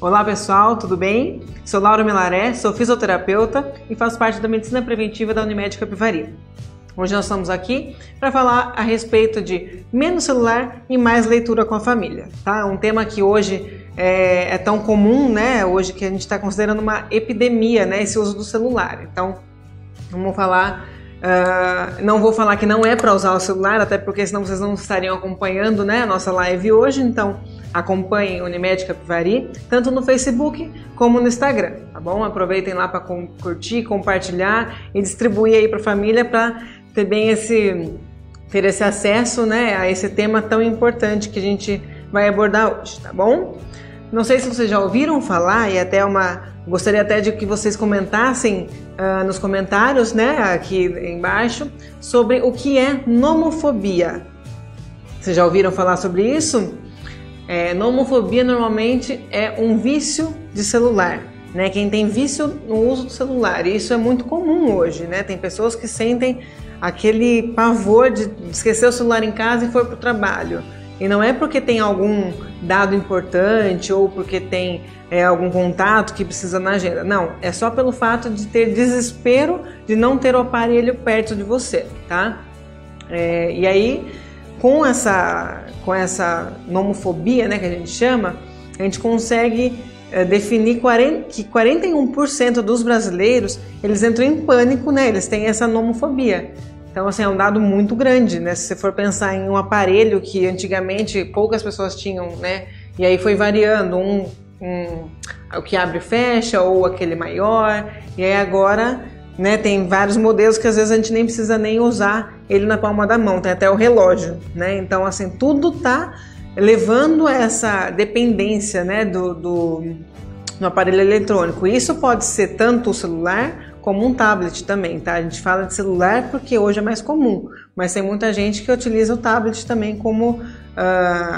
Olá pessoal, tudo bem? Sou Laura Milaré, sou fisioterapeuta e faço parte da medicina preventiva da Unimed Capivari. Hoje nós estamos aqui para falar a respeito de menos celular e mais leitura com a família, tá? Um tema que hoje é tão comum, né? Hoje que a gente está considerando uma epidemia, né? Esse uso do celular. Então, vamos falar. Não vou falar que não é para usar o celular, até porque senão vocês não estariam acompanhando, né, a nossa live hoje. Então acompanhem Unimed Capivari, tanto no Facebook como no Instagram, tá bom? Aproveitem lá para curtir, compartilhar e distribuir aí para a família para ter ter esse acesso, né, a esse tema tão importante que a gente vai abordar hoje, tá bom? Não sei se vocês já ouviram falar e gostaria até de que vocês comentassem nos comentários, né, aqui embaixo, sobre o que é nomofobia. Vocês já ouviram falar sobre isso? Nomofobia normalmente é um vício de celular, né? Quem tem vício no uso do celular, e isso é muito comum hoje, né? Tem pessoas que sentem aquele pavor de esquecer o celular em casa e for para o trabalho. E não é porque tem algum dado importante ou porque tem algum contato que precisa na agenda. Não, é só pelo fato de ter desespero de não ter o aparelho perto de você, tá? E aí, com essa nomofobia, né, que a gente chama, a gente consegue definir que 41% dos brasileiros, eles entram em pânico, né? Eles têm essa nomofobia. Então, assim, é um dado muito grande, né? Se você for pensar em um aparelho que antigamente poucas pessoas tinham, né? E aí foi variando, o que abre e fecha, ou aquele maior. E aí agora, né, tem vários modelos que às vezes a gente nem precisa nem usar ele na palma da mão, tem até o relógio, né? Então, assim, tudo tá levando a essa dependência, né, do aparelho eletrônico. Isso pode ser tanto o celular como um tablet também, tá? A gente fala de celular porque hoje é mais comum, mas tem muita gente que utiliza o tablet também como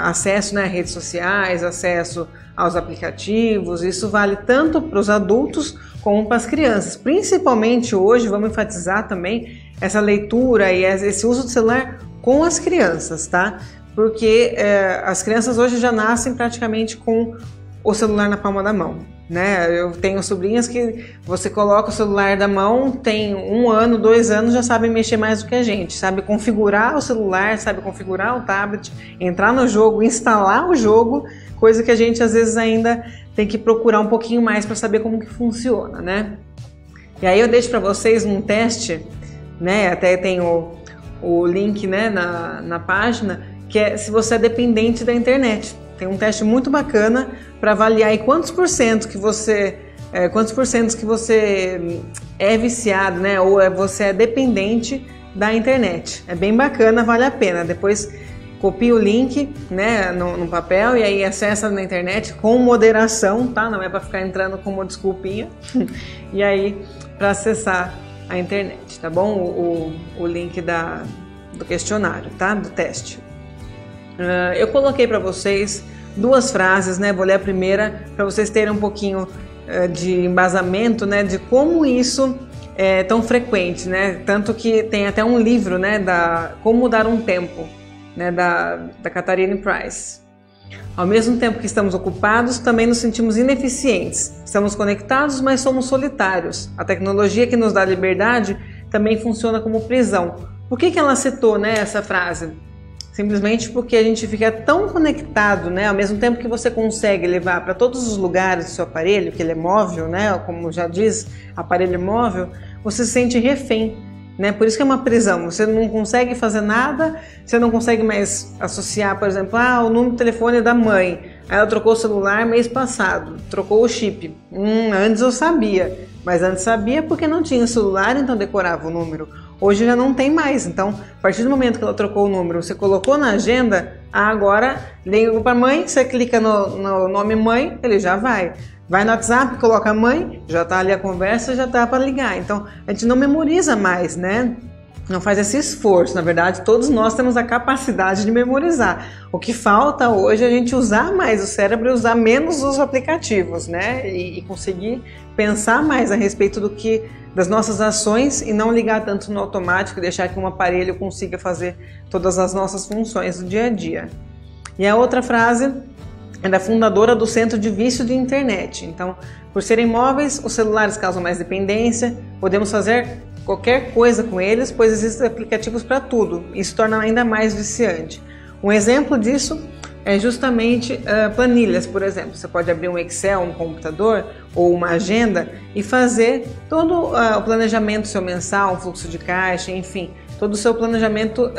acesso, né, a redes sociais, acesso aos aplicativos. Isso vale tanto para os adultos como para as crianças. Principalmente hoje, vamos enfatizar também essa leitura e esse uso do celular com as crianças, tá? Porque as crianças hoje já nascem praticamente com o celular na palma da mão, né? Eu tenho sobrinhas que você coloca o celular da mão, tem 1 ano, 2 anos, já sabem mexer mais do que a gente, sabe configurar o celular, sabe configurar o tablet, entrar no jogo, instalar o jogo, coisa que a gente às vezes ainda tem que procurar um pouquinho mais para saber como que funciona, né? E aí eu deixo para vocês um teste, né? Até tem o link, né, na página, que é se você é dependente da internet. Tem um teste muito bacana para avaliar aí quantos por cento que você é viciado, né? Ou você é dependente da internet. É bem bacana, vale a pena. Depois copia o link, né, no papel e aí acessa na internet com moderação, tá? Não é para ficar entrando com uma desculpinha. E aí para acessar a internet, tá bom? O link do questionário, tá? Do teste. Eu coloquei para vocês 2 frases, né? Vou ler a primeira para vocês terem um pouquinho de embasamento, né? De como isso é tão frequente, né? Tanto que tem até um livro, né? Como Dar um Tempo, né? Da Katharine Price. Ao mesmo tempo que estamos ocupados, também nos sentimos ineficientes. Estamos conectados, mas somos solitários. A tecnologia que nos dá liberdade também funciona como prisão. Por que ela citou, né, essa frase? Simplesmente porque a gente fica tão conectado, né? Ao mesmo tempo que você consegue levar para todos os lugares do seu aparelho, que ele é móvel, né? Como já diz, aparelho móvel, você se sente refém, né? Por isso que é uma prisão. Você não consegue fazer nada, você não consegue mais associar, por exemplo, o número de telefone da mãe. Aí ela trocou o celular mês passado, trocou o chip. Antes eu sabia, mas antes sabia porque não tinha celular, então decorava o número. Hoje já não tem mais, então a partir do momento que ela trocou o número, você colocou na agenda, agora liga para a mãe, você clica no nome mãe, ele já vai. Vai no WhatsApp, coloca a mãe, já está ali a conversa, já está para ligar. Então a gente não memoriza mais, né? Não faz esse esforço. Na verdade, todos nós temos a capacidade de memorizar. O que falta hoje é a gente usar mais o cérebro e usar menos os aplicativos, né? E conseguir pensar mais a respeito das nossas ações e não ligar tanto no automático e deixar que um aparelho consiga fazer todas as nossas funções do dia a dia. E a outra frase é fundadora do Centro de Vício de Internet. Então, por serem móveis, os celulares causam mais dependência, podemos fazer qualquer coisa com eles, pois existem aplicativos para tudo. Isso torna ainda mais viciante. Um exemplo disso é justamente planilhas, por exemplo. Você pode abrir um Excel, um computador ou uma agenda e fazer todo o planejamento seu mensal, um fluxo de caixa, enfim, todo o seu planejamento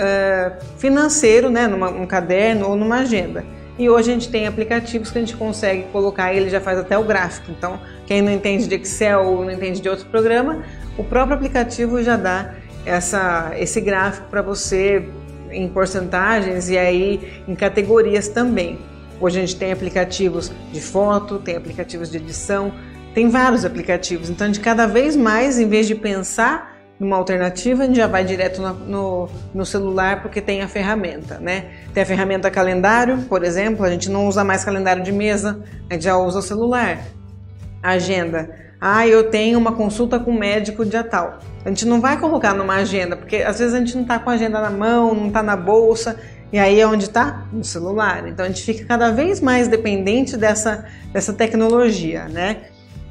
financeiro, né, num caderno ou numa agenda. E hoje a gente tem aplicativos que a gente consegue colocar, ele já faz até o gráfico. Então, quem não entende de Excel ou não entende de outro programa, o próprio aplicativo já dá esse gráfico para você em porcentagens e aí em categorias também. Hoje a gente tem aplicativos de foto, tem aplicativos de edição, tem vários aplicativos. Então, de cada vez mais, em vez de pensar numa alternativa, a gente já vai direto no celular porque tem a ferramenta, né? Tem a ferramenta calendário, por exemplo, a gente não usa mais calendário de mesa, a gente já usa o celular. Agenda. Eu tenho uma consulta com o médico dia tal. A gente não vai colocar numa agenda, porque às vezes a gente não está com a agenda na mão, não está na bolsa, e aí é onde está? No celular. Então a gente fica cada vez mais dependente dessa tecnologia, né?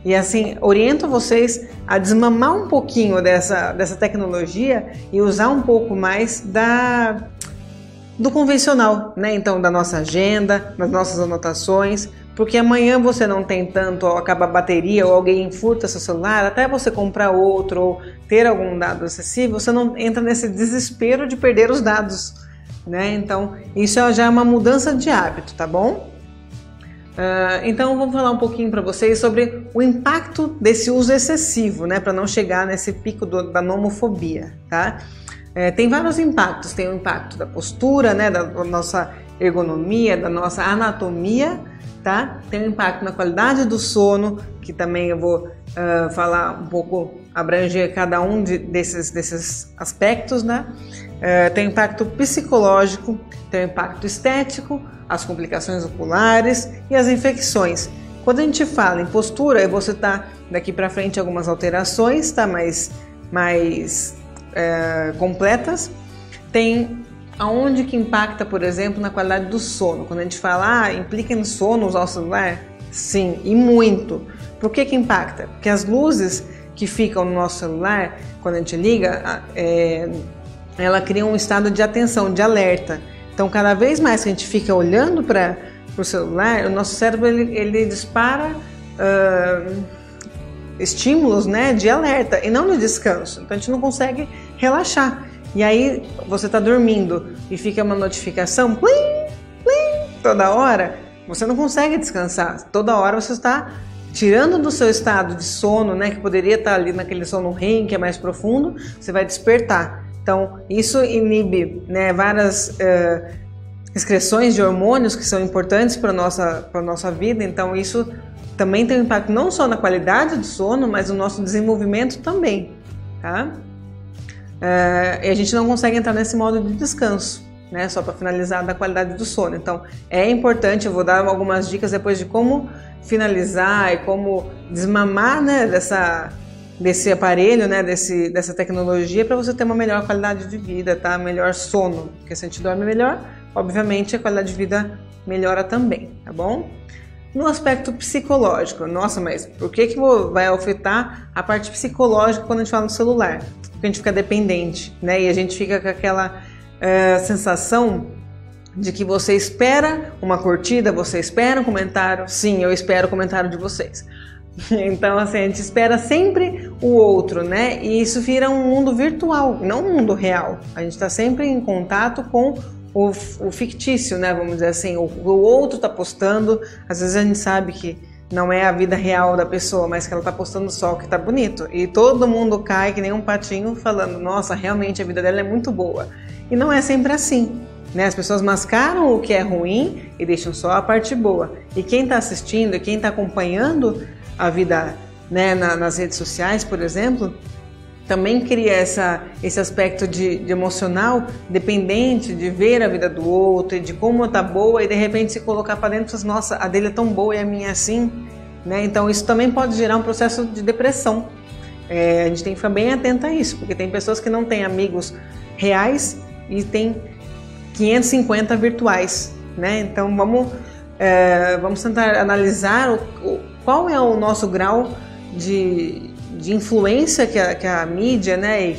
E assim, oriento vocês a desmamar um pouquinho dessa tecnologia e usar um pouco mais do convencional, né? Então, da nossa agenda, das nossas anotações, porque amanhã você não tem tanto, ou acaba a bateria, ou alguém furta seu celular, até você comprar outro ou ter algum dado acessível, você não entra nesse desespero de perder os dados, né? Então, isso já é uma mudança de hábito, tá bom? Então vamos falar um pouquinho para vocês sobre o impacto desse uso excessivo, né, para não chegar nesse pico da nomofobia, tá? Tem vários impactos, tem o impacto da postura, né, da nossa ergonomia, da nossa anatomia, tá? Tem o impacto na qualidade do sono, que também eu vou falar um pouco, abranger cada um desses aspectos, né? Tem o impacto psicológico, tem o impacto estético, as complicações oculares e as infecções. Quando a gente fala em postura, eu vou citar daqui para frente algumas alterações, tá? mais completas. Tem aonde que impacta, por exemplo, na qualidade do sono. Quando a gente fala, implica no sono usar o celular? Sim, e muito. Por que impacta? Porque as luzes que ficam no nosso celular, quando a gente liga, ela cria um estado de atenção, de alerta. Então, cada vez mais que a gente fica olhando para o celular, o nosso cérebro ele dispara estímulos, né, de alerta e não de descanso. Então, a gente não consegue relaxar. E aí, você está dormindo e fica uma notificação, plim, plim, toda hora, você não consegue descansar. Toda hora você está tirando do seu estado de sono, né, que poderia estar ali naquele sono REM, que é mais profundo, você vai despertar. Então, isso inibe, né, várias excreções de hormônios que são importantes para a nossa vida. Então, isso também tem um impacto não só na qualidade do sono, mas no nosso desenvolvimento também, tá? E a gente não consegue entrar nesse modo de descanso, né, só para finalizar, da qualidade do sono. Então, é importante, eu vou dar algumas dicas depois de como finalizar e como desmamar, né, desse aparelho, né, dessa tecnologia, para você ter uma melhor qualidade de vida, tá? Melhor sono, porque se a gente dorme melhor, obviamente a qualidade de vida melhora também, tá bom? No aspecto psicológico, nossa, mas por que vai afetar a parte psicológica quando a gente fala no celular? Porque a gente fica dependente, né? E a gente fica com aquela sensação de que você espera uma curtida, você espera um comentário. Sim, eu espero o comentário de vocês. Então, assim, a gente espera sempre o outro, né? E isso vira um mundo virtual, não um mundo real. A gente está sempre em contato com o fictício, né? Vamos dizer assim, o outro está postando. Às vezes a gente sabe que não é a vida real da pessoa, mas que ela está postando só o que está bonito. E todo mundo cai que nem um patinho falando, nossa, realmente a vida dela é muito boa. E não é sempre assim, né? As pessoas mascaram o que é ruim e deixam só a parte boa. E quem está assistindo, quem está acompanhando a vida, né, nas redes sociais, por exemplo, também cria esse aspecto de emocional dependente de ver a vida do outro e de como tá boa e de repente se colocar para dentro, nossa, a dele é tão boa e a minha é assim, né? Então isso também pode gerar um processo de depressão. A gente tem que ficar bem atento a isso, porque tem pessoas que não têm amigos reais e tem 550 virtuais, né? Então vamos vamos tentar analisar qual é o nosso grau de influência que a mídia, né, e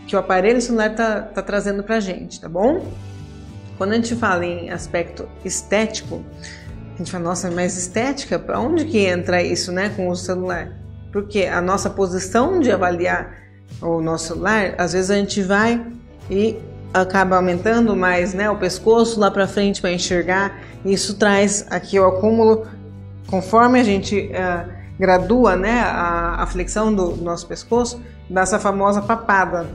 que o aparelho celular tá trazendo pra gente, tá bom? Quando a gente fala em aspecto estético, a gente fala, nossa, mas estética, para onde que entra isso, né, com o celular? Porque a nossa posição de avaliar o nosso celular, às vezes a gente vai e acaba aumentando mais, né, o pescoço lá para frente para enxergar, e isso traz aqui o acúmulo, conforme a gente gradua, né, a flexão do nosso pescoço, dessa famosa papada.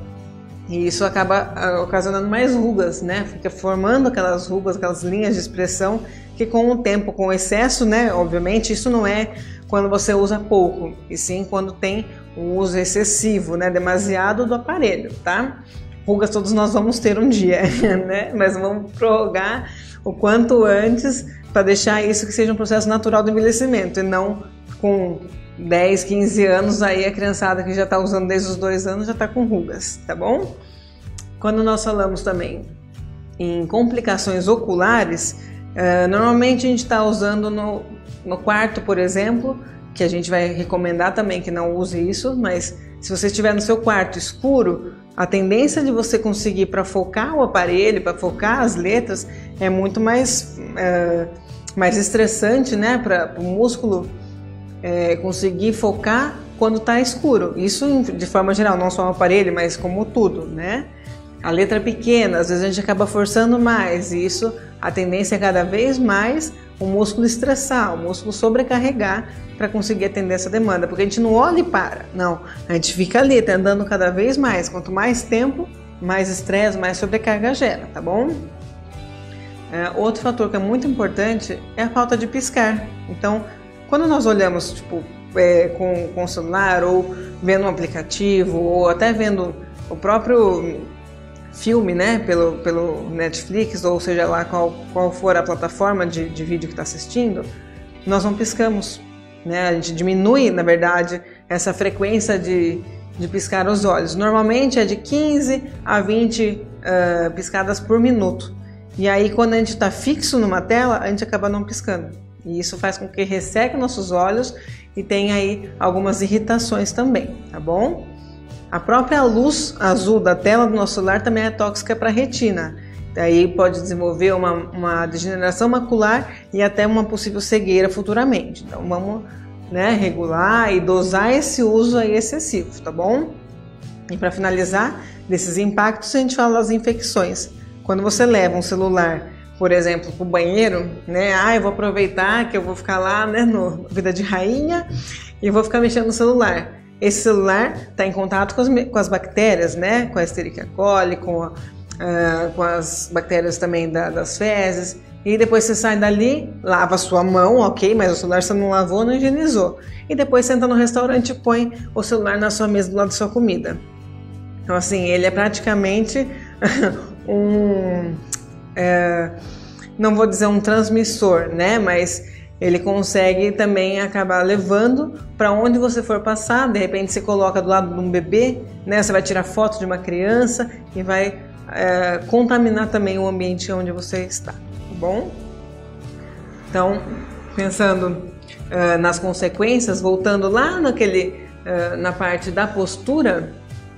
E isso acaba ocasionando mais rugas, né? Fica formando aquelas rugas, aquelas linhas de expressão que com o tempo, com o excesso, né? Obviamente, isso não é quando você usa pouco, e sim quando tem um uso excessivo, né? Demasiado do aparelho, tá? Rugas todos nós vamos ter um dia, né? Mas vamos prorrogar o quanto antes para deixar isso que seja um processo natural do envelhecimento e não com 10, 15 anos, aí a criançada que já está usando desde os 2 anos já está com rugas, tá bom? Quando nós falamos também em complicações oculares, normalmente a gente está usando no quarto, por exemplo, que a gente vai recomendar também que não use isso, mas se você estiver no seu quarto escuro, a tendência de você conseguir para focar o aparelho, para focar as letras, é muito mais estressante, né, para o músculo conseguir focar quando está escuro. Isso de forma geral, não só o aparelho, mas como tudo, né? A letra é pequena, às vezes a gente acaba forçando mais, e isso, a tendência é cada vez mais o músculo estressar, o músculo sobrecarregar para conseguir atender essa demanda, porque a gente não olha e para, não, a gente fica ali, tentando cada vez mais, quanto mais tempo, mais estresse, mais sobrecarga gera, tá bom? Outro fator que é muito importante é a falta de piscar. Então, quando nós olhamos tipo, com o celular, ou vendo um aplicativo, ou até vendo o próprio filme, né, pelo Netflix, ou seja lá qual for a plataforma de vídeo que está assistindo, nós não piscamos, né? A gente diminui, na verdade, essa frequência de piscar os olhos. Normalmente é de 15 a 20 piscadas por minuto. E aí, quando a gente está fixo numa tela, a gente acaba não piscando. E isso faz com que resseque nossos olhos e tenha aí algumas irritações também, tá bom? A própria luz azul da tela do nosso celular também é tóxica para a retina. Daí pode desenvolver uma degeneração macular e até uma possível cegueira futuramente. Então vamos, né, regular e dosar esse uso aí excessivo, tá bom? E para finalizar, desses impactos a gente fala das infecções. Quando você leva um celular, por exemplo, para o banheiro, né? Eu vou aproveitar que eu vou ficar lá, né, no Vida de Rainha e vou ficar mexendo no celular. Esse celular está em contato com as bactérias, né? Com a Escherichia coli, com as bactérias também das fezes. E depois você sai dali, lava a sua mão, ok, mas o celular você não lavou, não higienizou. E depois senta no restaurante e põe o celular na sua mesa do lado da sua comida. Então assim, ele é praticamente não vou dizer um transmissor, né? Mas ele consegue também acabar levando para onde você for passar. De repente você coloca do lado de um bebê, né? Você vai tirar foto de uma criança e vai contaminar também o ambiente onde você está, tá bom? Então, pensando nas consequências, voltando lá na parte da postura,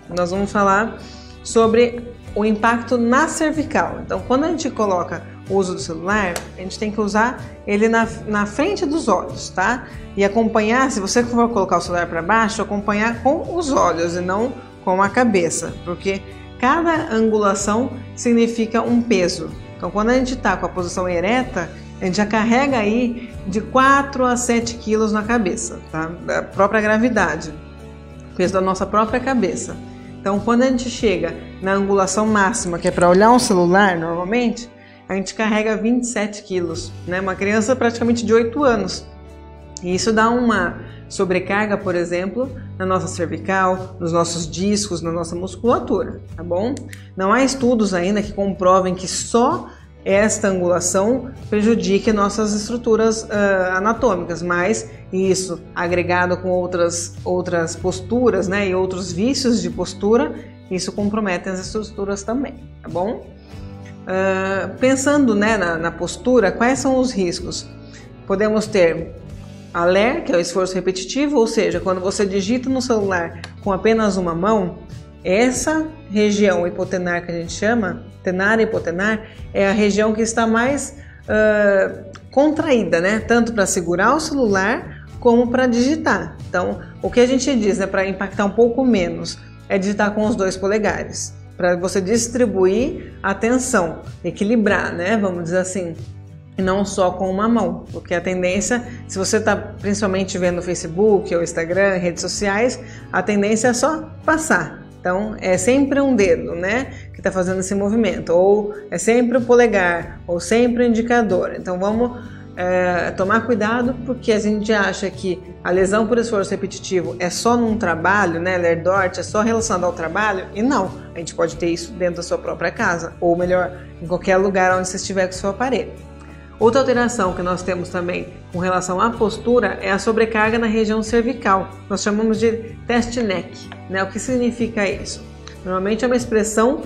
nós vamos falar sobre o impacto na cervical. Então, quando a gente coloca o uso do celular, a gente tem que usar ele na frente dos olhos, tá? E acompanhar, se você for colocar o celular para baixo, acompanhar com os olhos e não com a cabeça, porque cada angulação significa um peso. Então, quando a gente está com a posição ereta, a gente já carrega aí de 4 a 7 quilos na cabeça, tá? Da própria gravidade, peso da nossa própria cabeça. Então, quando a gente chega na angulação máxima, que é para olhar um celular, normalmente, a gente carrega 27 quilos, né? Uma criança praticamente de 8 anos. E isso dá uma sobrecarga, por exemplo, na nossa cervical, nos nossos discos, na nossa musculatura, tá bom? Não há estudos ainda que comprovem que só esta angulação prejudique nossas estruturas anatômicas, mas isso, agregado com outras posturas, né, e outros vícios de postura, isso compromete as estruturas também, tá bom? pensando, né, na postura, quais são os riscos? Podemos ter a LER, que é o esforço repetitivo, ou seja, quando você digita no celular com apenas uma mão, essa região hipotenar que a gente chama, tenar e hipotenar, é a região que está mais contraída, né? Tanto para segurar o celular como para digitar. Então, o que a gente diz, né, para impactar um pouco menos, é digitar com os 2 polegares, para você distribuir a tensão, equilibrar, né? Vamos dizer assim. E não só com uma mão, porque a tendência, se você está principalmente vendo no Facebook ou Instagram, redes sociais, a tendência é só passar. Então é sempre um dedo, né, que está fazendo esse movimento, ou é sempre o polegar, ou sempre o indicador. Então vamos tomar cuidado, porque a gente acha que a lesão por esforço repetitivo é só num trabalho, né, Lerdort, é só relacionado ao trabalho, e não, a gente pode ter isso dentro da sua própria casa, ou melhor, em qualquer lugar onde você estiver com o seu aparelho. Outra alteração que nós temos também com relação à postura é a sobrecarga na região cervical. Nós chamamos de test neck, né? O que significa isso? Normalmente é uma expressão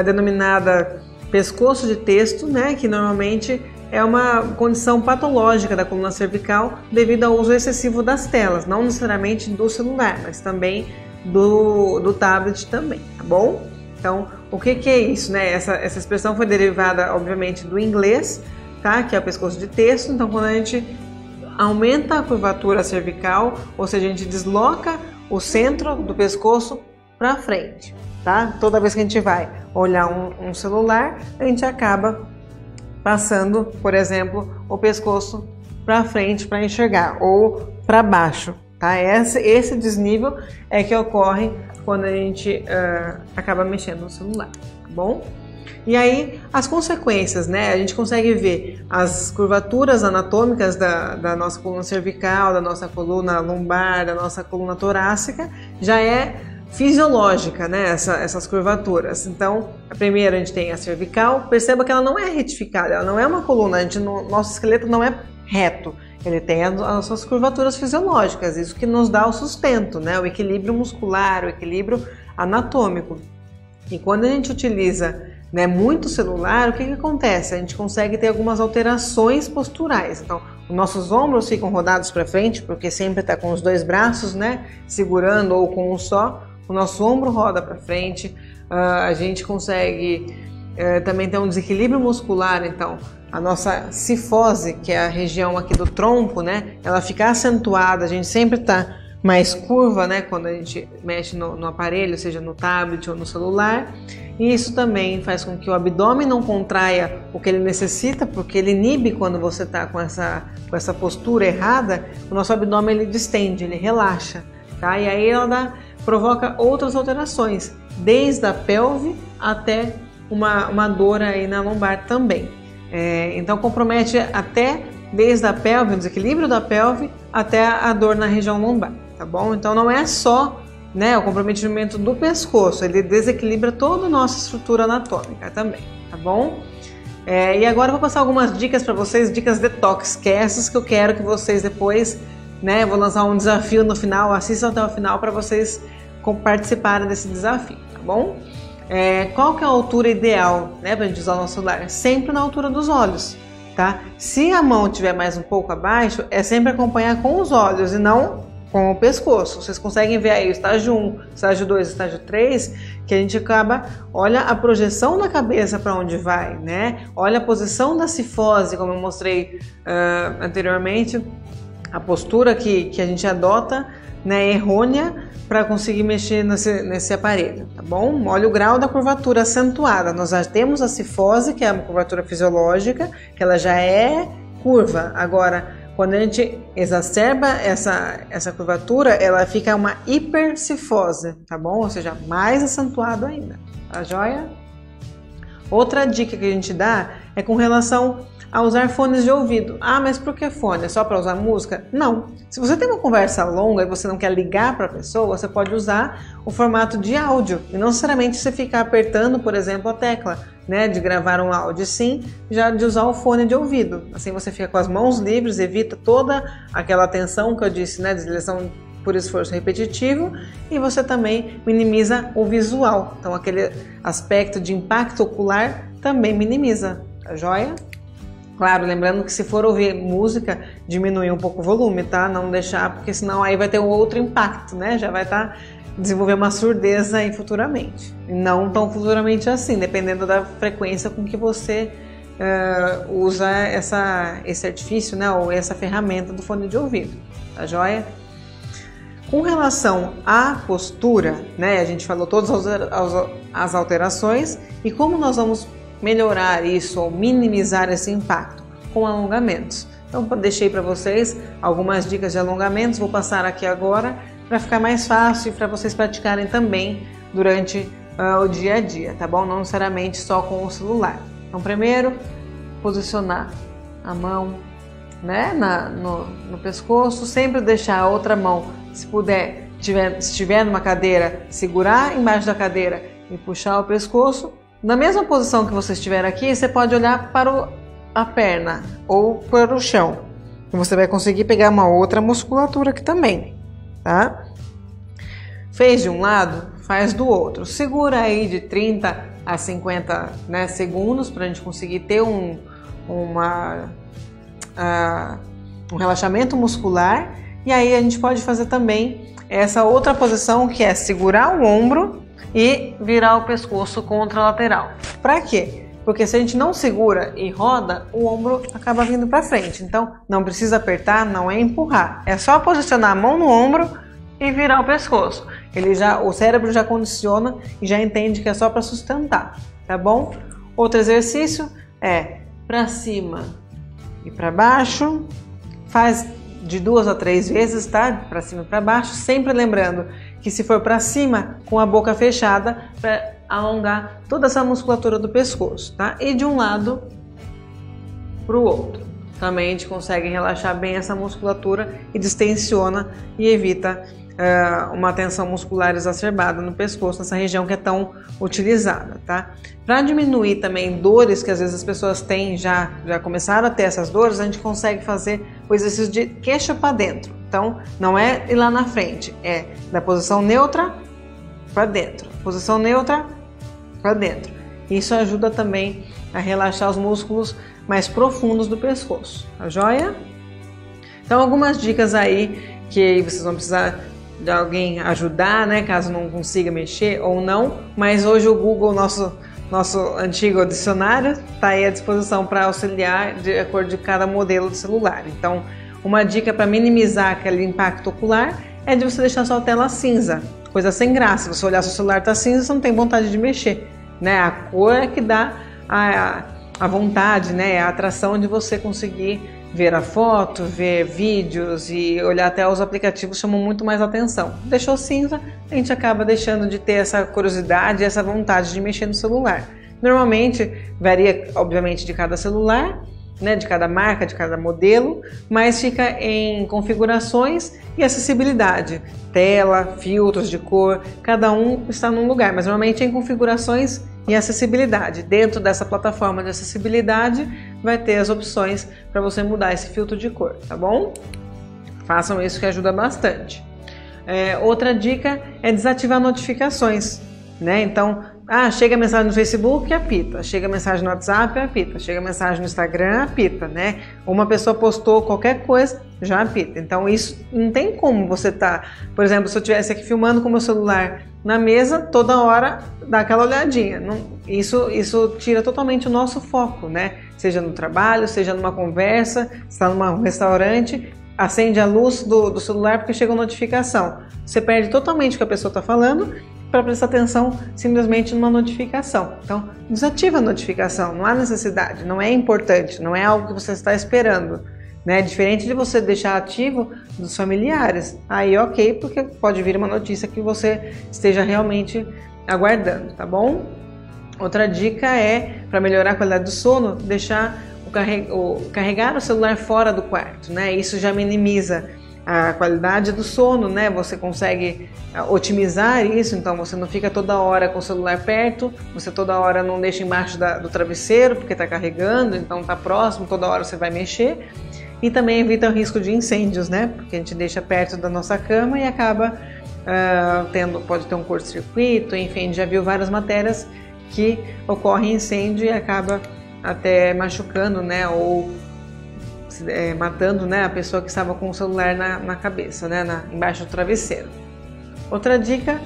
denominada pescoço de texto, né? Que normalmente é uma condição patológica da coluna cervical devido ao uso excessivo das telas, não necessariamente do celular, mas também do tablet também, tá bom? Então, o que é isso, né? Essa expressão foi derivada, obviamente, do inglês, tá? Que é o pescoço de texto. Então, quando a gente aumenta a curvatura cervical, ou seja, a gente desloca o centro do pescoço para frente, tá? Toda vez que a gente vai olhar um celular, a gente acaba passando, por exemplo, o pescoço para frente para enxergar, ou para baixo, tá? Esse desnível é que ocorre quando a gente acaba mexendo no celular, tá bom? E aí, as consequências, né? A gente consegue ver as curvaturas anatômicas da nossa coluna cervical, da nossa coluna lombar, da nossa coluna torácica, já é fisiológica, né? Essas curvaturas. Então, a primeira a gente tem a cervical. Perceba que ela não é retificada, ela não é uma coluna, nosso esqueleto não é reto. Ele tem as suas curvaturas fisiológicas, isso que nos dá o sustento, né? O equilíbrio muscular, o equilíbrio anatômico. E quando a gente utiliza, né, muito celular, o que acontece? A gente consegue ter algumas alterações posturais. Então, os nossos ombros ficam rodados para frente, porque sempre está com os 2 braços, né, segurando, ou com um só. O nosso ombro roda para frente. A gente consegue também ter um desequilíbrio muscular. Então, a nossa cifose, que é a região aqui do tronco, né, ela fica acentuada. A gente sempre está mais curva, né, quando a gente mexe no aparelho, seja no tablet ou no celular. E isso também faz com que o abdômen não contraia o que ele necessita, porque ele inibe quando você está com essa postura errada. O nosso abdômen ele distende, ele relaxa, tá? E aí ela provoca outras alterações, desde a pelve até uma dor aí na lombar também. Então compromete até desde a pelve, o desequilíbrio da pelve, até a dor na região lombar, tá bom? Então não é só, né, o comprometimento do pescoço, ele desequilibra toda a nossa estrutura anatômica também, tá bom? E agora eu vou passar algumas dicas para vocês, dicas detox, que é essas que eu quero que vocês depois, né, vou lançar um desafio no final, assistam até o final para vocês participarem desse desafio, tá bom? Qual que é a altura ideal, né, para a gente usar o nosso celular? Sempre na altura dos olhos, tá? Se a mão estiver mais um pouco abaixo, é sempre acompanhar com os olhos e não com o pescoço. Vocês conseguem ver aí o estágio 1, estágio 2, estágio 3, que a gente acaba, olha a projeção da cabeça para onde vai, né? Olha a posição da cifose, como eu mostrei anteriormente, a postura que a gente adota, né, errônea, para conseguir mexer nesse aparelho, tá bom? Olha o grau da curvatura acentuada. Nós já temos a cifose, que é uma curvatura fisiológica, que ela já é curva. Agora, quando a gente exacerba essa curvatura, ela fica uma hipercifose, tá bom? Ou seja, mais acentuado ainda, tá joia? Outra dica que a gente dá é com relação a usar fones de ouvido. Ah, mas por que fone? É só para usar música? Não. Se você tem uma conversa longa e você não quer ligar para a pessoa, você pode usar o formato de áudio e não necessariamente você ficar apertando, por exemplo, a tecla, né, de gravar um áudio, sim, já de usar o fone de ouvido. Assim você fica com as mãos livres, evita toda aquela tensão que eu disse, né, de lesão por esforço repetitivo, e você também minimiza o visual. Então aquele aspecto de impacto ocular também minimiza, tá joia? Claro, lembrando que se for ouvir música, diminuir um pouco o volume, tá? Não deixar, porque senão aí vai ter um outro impacto, né? Já vai desenvolver uma surdez aí futuramente. Não tão futuramente assim, dependendo da frequência com que você usa esse artifício, né? Ou essa ferramenta do fone de ouvido, tá joia? Com relação à postura, né? A gente falou todas as alterações e como nós vamos melhorar isso ou minimizar esse impacto com alongamentos. Então deixei para vocês algumas dicas de alongamentos, vou passar aqui agora para ficar mais fácil e para vocês praticarem também durante o dia a dia, tá bom? Não necessariamente só com o celular. Então primeiro, posicionar a mão, né, no pescoço, sempre deixar a outra mão, se puder, se estiver numa cadeira, segurar embaixo da cadeira e puxar o pescoço. Na mesma posição que você estiver aqui, você pode olhar para a perna ou para o chão. E você vai conseguir pegar uma outra musculatura aqui também, tá? Fez de um lado, faz do outro. Segura aí de 30 a 50, né, segundos para a gente conseguir ter um relaxamento muscular. E aí a gente pode fazer também essa outra posição que é segurar o ombro e virar o pescoço contra a lateral. Para quê? Porque se a gente não segura e roda, o ombro acaba vindo para frente. Então não precisa apertar, não é empurrar. É só posicionar a mão no ombro e virar o pescoço. O cérebro já condiciona e já entende que é só para sustentar, tá bom? Outro exercício é para cima e para baixo. Faz de 2 a 3 vezes, tá? Para cima e para baixo, sempre lembrando que se for para cima, com a boca fechada, para alongar toda essa musculatura do pescoço, tá? E de um lado para o outro. Também a gente consegue relaxar bem essa musculatura e distensiona e evita uma tensão muscular exacerbada no pescoço, nessa região que é tão utilizada, tá? Para diminuir também dores que às vezes as pessoas têm, já começaram a ter essas dores, a gente consegue fazer o exercício de queixo para dentro. Então, não é ir lá na frente, é da posição neutra para dentro, posição neutra para dentro. Isso ajuda também a relaxar os músculos mais profundos do pescoço, tá joia? Então, algumas dicas aí que vocês vão precisar de alguém ajudar, né, caso não consiga mexer ou não, mas hoje o Google, nosso antigo dicionário, está aí à disposição para auxiliar de acordo com cada modelo de celular. Então, uma dica para minimizar aquele impacto ocular é de você deixar sua tela cinza, coisa sem graça. Se você olhar seu celular está cinza, você não tem vontade de mexer, né? A cor é que dá a vontade, né, a atração de você conseguir ver a foto, ver vídeos e olhar até os aplicativos chamam muito mais atenção. Deixou cinza, a gente acaba deixando de ter essa curiosidade e essa vontade de mexer no celular. Normalmente, varia obviamente de cada celular, né, de cada marca, de cada modelo, mas fica em configurações e acessibilidade. Tela, filtros de cor, cada um está num lugar, mas normalmente em configurações e acessibilidade. Dentro dessa plataforma de acessibilidade vai ter as opções para você mudar esse filtro de cor, tá bom? Façam isso que ajuda bastante. Outra dica é desativar notificações, né? Então, chega mensagem no Facebook, apita. Chega mensagem no WhatsApp, apita. Chega mensagem no Instagram, apita, né? Uma pessoa postou qualquer coisa, já apita. Então, isso não tem como você por exemplo, se eu estivesse aqui filmando com o meu celular na mesa, toda hora dá aquela olhadinha. Isso tira totalmente o nosso foco, né? Seja no trabalho, seja numa conversa, está num restaurante, acende a luz do celular porque chega uma notificação. Você perde totalmente o que a pessoa está falando para prestar atenção simplesmente numa notificação. Então, desativa a notificação, não há necessidade, não é importante, não é algo que você está esperando, né? Diferente de você deixar ativo dos familiares, aí ok, porque pode vir uma notícia que você esteja realmente aguardando, tá bom? Outra dica é, para melhorar a qualidade do sono, deixar carregar o celular fora do quarto, né? Isso já minimiza a qualidade do sono, né? Você consegue otimizar isso, então você não fica toda hora com o celular perto, você toda hora não deixa embaixo do travesseiro porque está carregando, então está próximo, toda hora você vai mexer. E também evita o risco de incêndios, né? Porque a gente deixa perto da nossa cama e acaba pode ter um curto-circuito, enfim, a gente já viu várias matérias que ocorre incêndio e acaba até machucando, né, ou matando, né, a pessoa que estava com o celular na cabeça, né, embaixo do travesseiro. Outra dica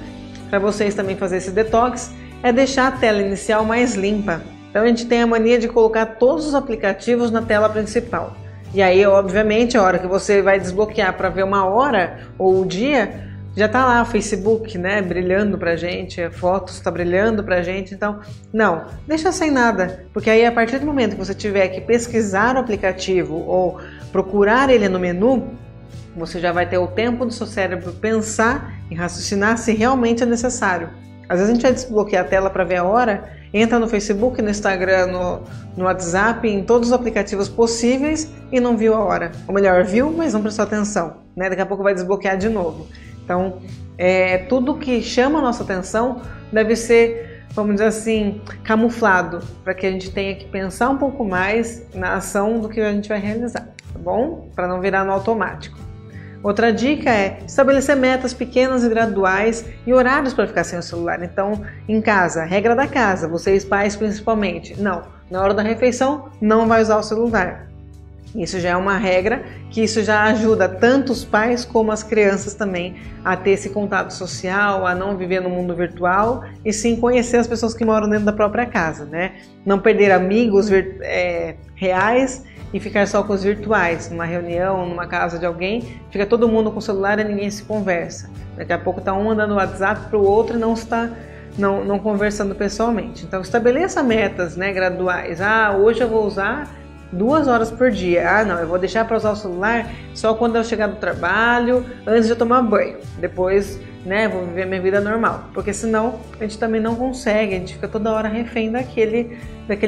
para vocês também fazer esse detox é deixar a tela inicial mais limpa. Então a gente tem a mania de colocar todos os aplicativos na tela principal. E aí, obviamente, a hora que você vai desbloquear para ver uma hora ou o dia, já tá lá o Facebook, né, brilhando pra gente, a fotos tá brilhando pra gente. Então, não, deixa sem nada, porque aí a partir do momento que você tiver que pesquisar o aplicativo ou procurar ele no menu, você já vai ter o tempo do seu cérebro pensar e raciocinar se realmente é necessário. Às vezes a gente vai desbloquear a tela para ver a hora, entra no Facebook, no Instagram, no WhatsApp, em todos os aplicativos possíveis e não viu a hora. Ou melhor, viu, mas não prestou atenção, né? Daqui a pouco vai desbloquear de novo. Então, tudo que chama a nossa atenção deve ser, vamos dizer assim, camuflado, para que a gente tenha que pensar um pouco mais na ação do que a gente vai realizar, tá bom? Para não virar no automático. Outra dica é estabelecer metas pequenas e graduais e horários para ficar sem o celular. Então, em casa, regra da casa, vocês pais principalmente, não, na hora da refeição não vai usar o celular. Isso já é uma regra, que isso já ajuda tanto os pais como as crianças também a ter esse contato social, a não viver no mundo virtual e sim conhecer as pessoas que moram dentro da própria casa, né? Não perder amigos reais e ficar só com os virtuais, numa reunião, numa casa de alguém, fica todo mundo com o celular e ninguém se conversa. Daqui a pouco está um mandando WhatsApp para o outro e não está não conversando pessoalmente. Então estabeleça metas, né, graduais. Hoje eu vou usar 2 horas por dia. Não, eu vou deixar para usar o celular só quando eu chegar do trabalho, antes de eu tomar banho. Depois, né, vou viver minha vida normal. Porque senão a gente também não consegue, a gente fica toda hora refém daquele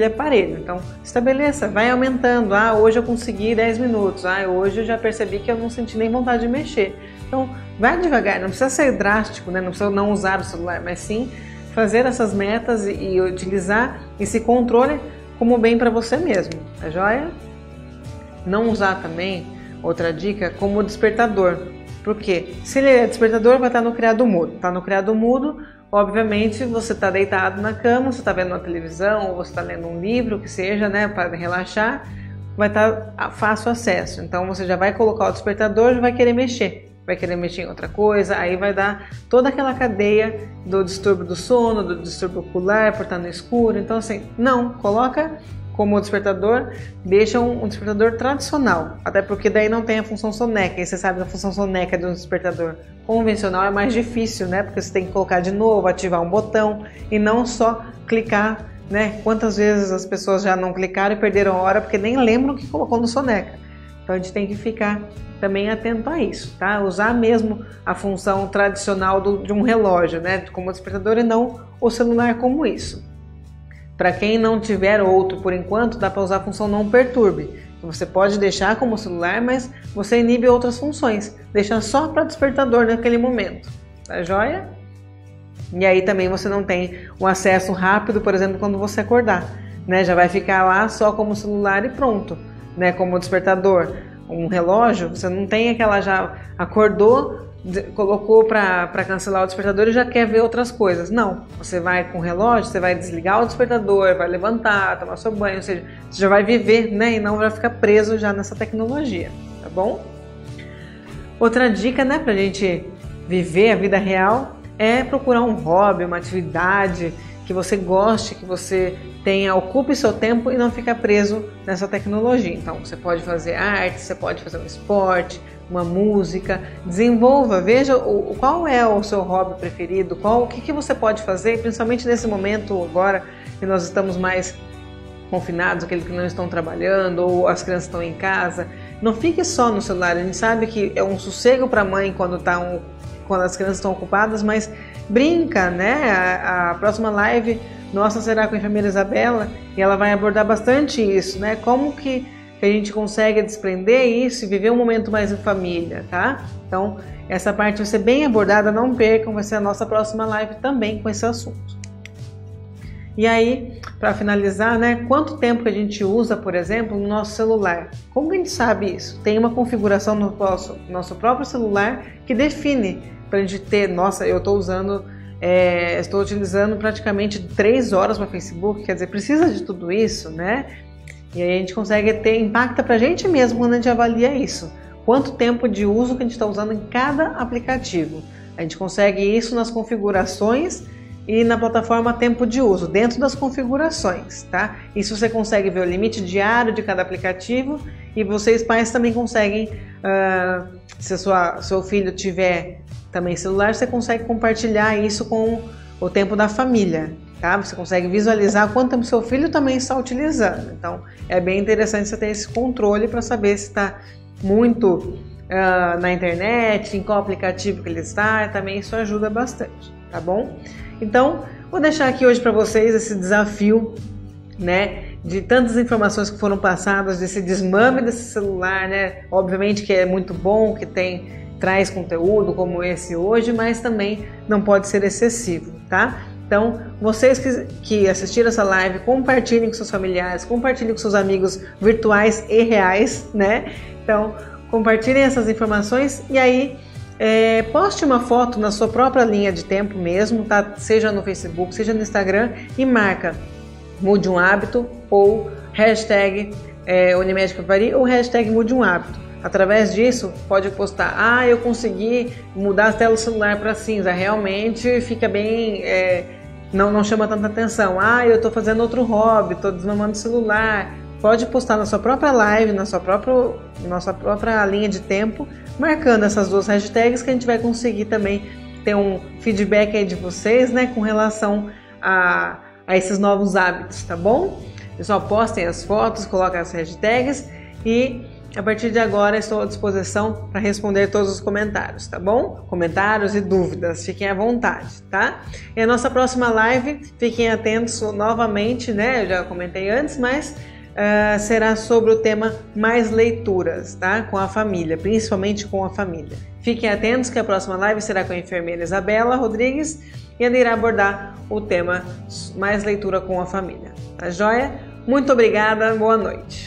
aparelho. Então, estabeleça, vai aumentando. Hoje eu consegui 10 minutos. Hoje eu já percebi que eu não senti nem vontade de mexer. Então, vai devagar, não precisa ser drástico, né? Não precisa não usar o celular, mas sim fazer essas metas e utilizar esse controle como bem para você mesmo, tá joia? Não usar também, outra dica, como despertador. Por quê? Se ele é despertador, vai estar no criado mudo. Tá no criado mudo, obviamente você está deitado na cama, você está vendo uma televisão, ou você está lendo um livro, que seja, né, para relaxar, vai estar fácil acesso. Então você já vai colocar o despertador e vai querer mexer. Vai querer mexer em outra coisa, aí vai dar toda aquela cadeia do distúrbio do sono, do distúrbio ocular, por estar no escuro. Então assim, não, coloca como despertador, deixa um despertador tradicional, até porque daí não tem a função soneca, e você sabe que a função soneca de um despertador convencional é mais difícil, né, porque você tem que colocar de novo, ativar um botão e não só clicar, né, quantas vezes as pessoas já não clicaram e perderam hora porque nem lembram que colocou no soneca. Então a gente tem que ficar também atento a isso, tá? Usar mesmo a função tradicional de um relógio, né, como despertador e não o celular como isso. Para quem não tiver outro por enquanto, dá para usar a função não perturbe. Você pode deixar como celular, mas você inibe outras funções. Deixa só para despertador naquele momento, tá joia? E aí também você não tem o acesso rápido, por exemplo, quando você acordar, né? Já vai ficar lá só como celular e pronto, né? Como despertador. Um relógio, você não tem aquela já acordou, colocou para cancelar o despertador e já quer ver outras coisas. Não, você vai com o relógio, você vai desligar o despertador, vai levantar, tomar seu banho, ou seja, você já vai viver, né, e não vai ficar preso já nessa tecnologia, tá bom? Outra dica, né, pra gente viver a vida real é procurar um hobby, uma atividade que você goste, que você ocupe seu tempo e não ficar preso nessa tecnologia. Então, você pode fazer arte, você pode fazer um esporte, uma música, desenvolva, veja qual é o seu hobby preferido, o que você pode fazer, principalmente nesse momento agora que nós estamos mais confinados, aqueles que não estão trabalhando ou as crianças estão em casa. Não fique só no celular, a gente sabe que é um sossego para a mãe quando as crianças estão ocupadas, mas brinca, né? A próxima live nossa será com a enfermeira Isabela e ela vai abordar bastante isso, né? Como que a gente consegue desprender isso e viver um momento mais em família, tá? Então, essa parte vai ser bem abordada, não percam, vai ser a nossa próxima live também com esse assunto. E aí, para finalizar, né? Quanto tempo que a gente usa, por exemplo, no nosso celular? Como que a gente sabe isso? Tem uma configuração no nosso próprio celular que define para a gente ter, nossa, eu estou usando estou utilizando praticamente 3 horas para Facebook, quer dizer, precisa de tudo isso, né? E aí a gente consegue impacta para a gente mesmo quando a gente avalia isso. Quanto tempo de uso que a gente está usando em cada aplicativo. A gente consegue isso nas configurações e na plataforma tempo de uso, dentro das configurações, tá? Isso você consegue ver o limite diário de cada aplicativo e vocês pais também conseguem, se seu filho tiver também celular, você consegue compartilhar isso com o tempo da família, tá? Você consegue visualizar quanto tempo seu filho também está utilizando. Então, é bem interessante você ter esse controle para saber se está muito na internet, em qual aplicativo que ele está, também isso ajuda bastante, tá bom? Então, vou deixar aqui hoje para vocês esse desafio, né, de tantas informações que foram passadas, desse desmame desse celular, né? Obviamente que é muito bom, que traz conteúdo como esse hoje, mas também não pode ser excessivo, tá? Então, vocês que assistiram essa live, compartilhem com seus familiares, compartilhem com seus amigos virtuais e reais, né? Então, compartilhem essas informações e aí poste uma foto na sua própria linha de tempo mesmo, tá? Seja no Facebook, seja no Instagram e marca Mude um Hábito ou hashtag Unimed Capivari ou hashtag Mude um Hábito. Através disso, pode postar, eu consegui mudar a tela do celular para cinza, realmente fica bem, não chama tanta atenção. Eu estou fazendo outro hobby, estou desmamando o celular. Pode postar na sua própria live, na sua própria linha de tempo, marcando essas 2 hashtags que a gente vai conseguir também ter um feedback aí de vocês, né, com relação a esses novos hábitos, tá bom? Pessoal, postem as fotos, coloquem as hashtags e a partir de agora estou à disposição para responder todos os comentários, tá bom? Comentários e dúvidas, fiquem à vontade, tá? E a nossa próxima live, fiquem atentos novamente, né? Eu já comentei antes, mas será sobre o tema mais leituras, tá? Com a família, principalmente com a família. Fiquem atentos que a próxima live será com a enfermeira Isabela Rodrigues e ela irá abordar o tema mais leitura com a família. Tá joia? Muito obrigada, boa noite.